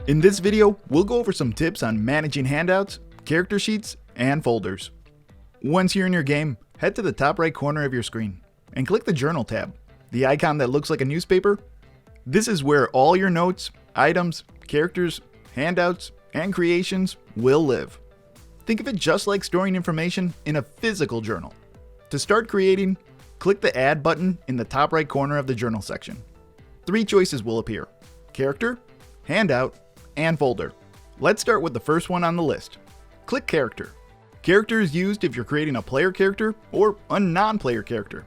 In this video, we'll go over some tips on managing handouts, character sheets, and folders. Once you're in your game, head to the top right corner of your screen and click the Journal tab, the icon that looks like a newspaper. This is where all your notes, items, characters, handouts, and creations will live. Think of it just like storing information in a physical journal. To start creating, click the Add button in the top right corner of the Journal section. 3 choices will appear: Character, Handout, and Folder. Let's start with the first one on the list. Click Character. Character is used if you're creating a player character or a non-player character.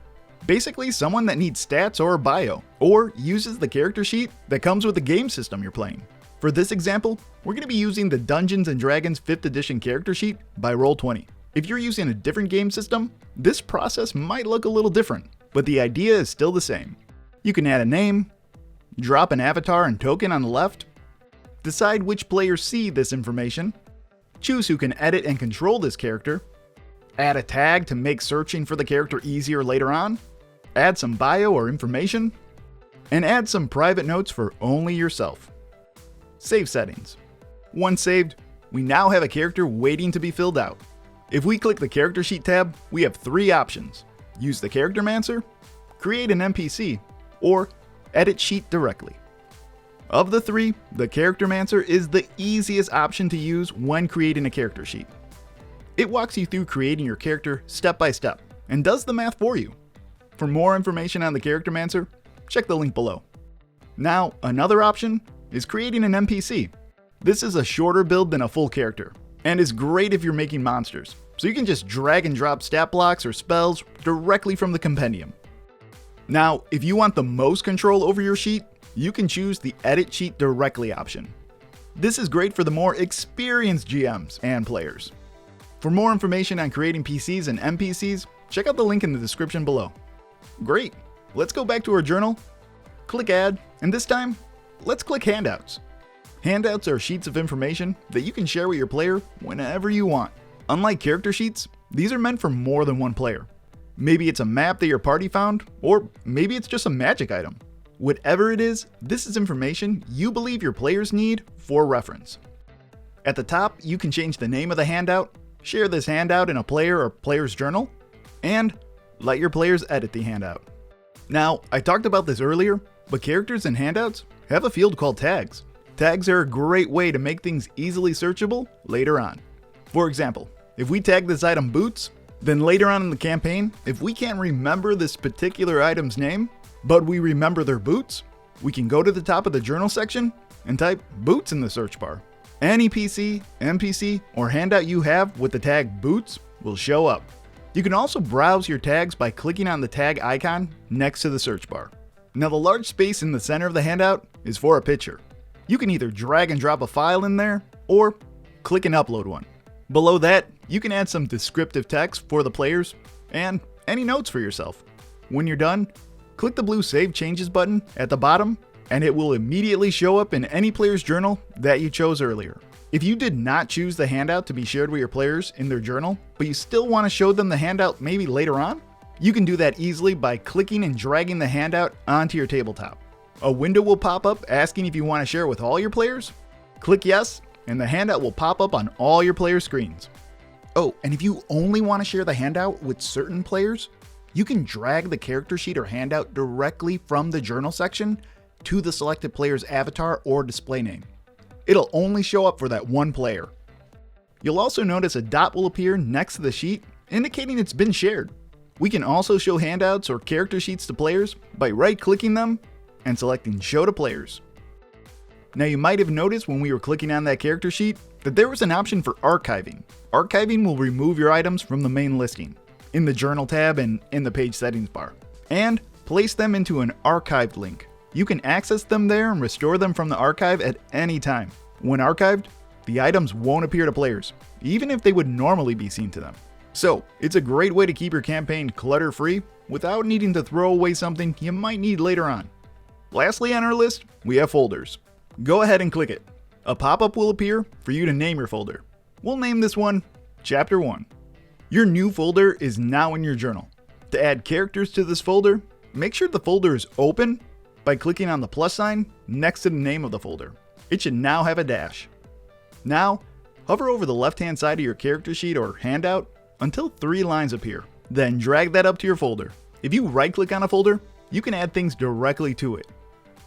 Basically someone that needs stats or a bio, or uses the character sheet that comes with the game system you're playing. For this example, we're going to be using the Dungeons & Dragons 5th edition character sheet by Roll20. If you're using a different game system, this process might look a little different, but the idea is still the same. You can add a name, drop an avatar and token on the left, decide which players see this information, choose who can edit and control this character, add a tag to make searching for the character easier later on, add some bio or information, and add some private notes for only yourself. Save settings. Once saved, we now have a character waiting to be filled out. If we click the Character Sheet tab, we have 3 options: use the Charactermancer, create an NPC, or edit sheet directly. Of the 3, the Charactermancer is the easiest option to use when creating a character sheet. It walks you through creating your character step by step and does the math for you. For more information on the Charactermancer, check the link below. Now, another option is creating an NPC. This is a shorter build than a full character, and is great if you're making monsters, so you can just drag and drop stat blocks or spells directly from the compendium. Now, if you want the most control over your sheet, you can choose the Edit Sheet Directly option. This is great for the more experienced GMs and players. For more information on creating PCs and NPCs, check out the link in the description below. Great, let's go back to our journal, click Add, and this time, let's click Handouts. Handouts are sheets of information that you can share with your player whenever you want. Unlike character sheets, these are meant for more than one player. Maybe it's a map that your party found, or maybe it's just a magic item. Whatever it is, this is information you believe your players need for reference. At the top, you can change the name of the handout, share this handout in a player or player's journal, and let your players edit the handout. Now, I talked about this earlier, but characters and handouts have a field called tags. Tags are a great way to make things easily searchable later on. For example, if we tag this item Boots, then later on in the campaign, if we can't remember this particular item's name, but we remember their boots, we can go to the top of the journal section and type Boots in the search bar. Any PC, NPC, or handout you have with the tag Boots will show up. You can also browse your tags by clicking on the tag icon next to the search bar. Now, the large space in the center of the handout is for a picture. You can either drag and drop a file in there, or click and upload one. Below that, you can add some descriptive text for the players, and any notes for yourself. When you're done, click the blue Save Changes button at the bottom, and it will immediately show up in any player's journal that you chose earlier. If you did not choose the handout to be shared with your players in their journal, but you still want to show them the handout maybe later on, you can do that easily by clicking and dragging the handout onto your tabletop. A window will pop up asking if you want to share with all your players. Click Yes, and the handout will pop up on all your player screens. Oh, and if you only want to share the handout with certain players, you can drag the character sheet or handout directly from the journal section to the selected player's avatar or display name. It'll only show up for that one player. You'll also notice a dot will appear next to the sheet, indicating it's been shared. We can also show handouts or character sheets to players by right-clicking them and selecting Show to Players. Now, you might have noticed when we were clicking on that character sheet that there was an option for archiving. Archiving will remove your items from the main listing, in the Journal tab and in the page settings bar, and place them into an archived link. You can access them there and restore them from the archive at any time. When archived, the items won't appear to players, even if they would normally be seen to them. So, it's a great way to keep your campaign clutter-free without needing to throw away something you might need later on. Lastly on our list, we have folders. Go ahead and click it. A pop-up will appear for you to name your folder. We'll name this one Chapter 1. Your new folder is now in your journal. To add characters to this folder, make sure the folder is open by clicking on the plus sign next to the name of the folder. It should now have a dash. Now, hover over the left-hand side of your character sheet or handout until 3 lines appear. Then drag that up to your folder. If you right-click on a folder, you can add things directly to it,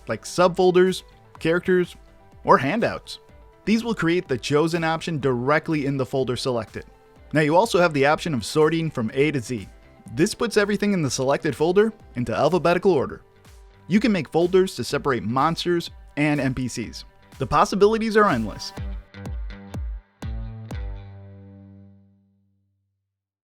like subfolders, characters, or handouts. These will create the chosen option directly in the folder selected. Now you also have the option of sorting from A to Z. This puts everything in the selected folder into alphabetical order. You can make folders to separate monsters and NPCs. The possibilities are endless.